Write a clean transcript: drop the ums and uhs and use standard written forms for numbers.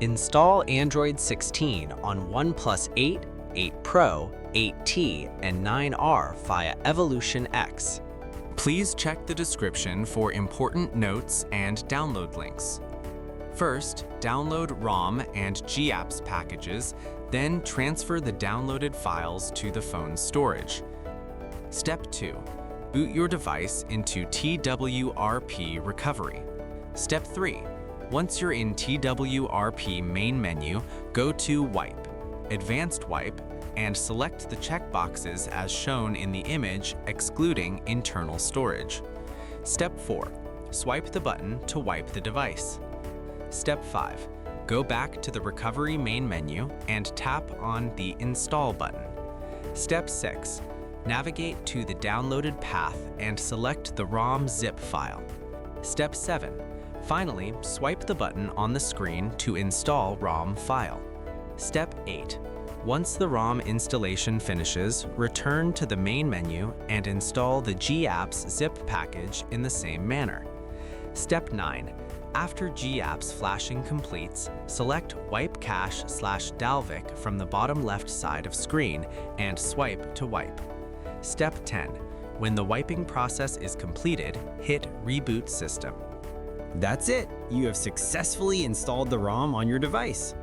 Install Android 16 on OnePlus 8, 8 Pro, 8T, and 9R via Evolution X. Please check the description for important notes and download links. First, download ROM and GApps packages, then transfer the downloaded files to the phone's storage. Step 2. Boot your device into TWRP recovery. Step 3. Once you're in TWRP main menu, go to Wipe, Advanced Wipe, and select the checkboxes as shown in the image, excluding internal storage. Step 4. Swipe the button to wipe the device. Step 5. Go back to the Recovery main menu and tap on the Install button. Step 6. Navigate to the downloaded path and select the ROM zip file. Step 7. Finally, swipe the button on the screen to install ROM file. Step 8. Once the ROM installation finishes, return to the main menu and install the GApps zip package in the same manner. Step 9. After GApps flashing completes, select Wipe Cache/Dalvik from the bottom left side of screen and swipe to wipe. Step 10. When the wiping process is completed, hit Reboot System. That's it! You have successfully installed the ROM on your device.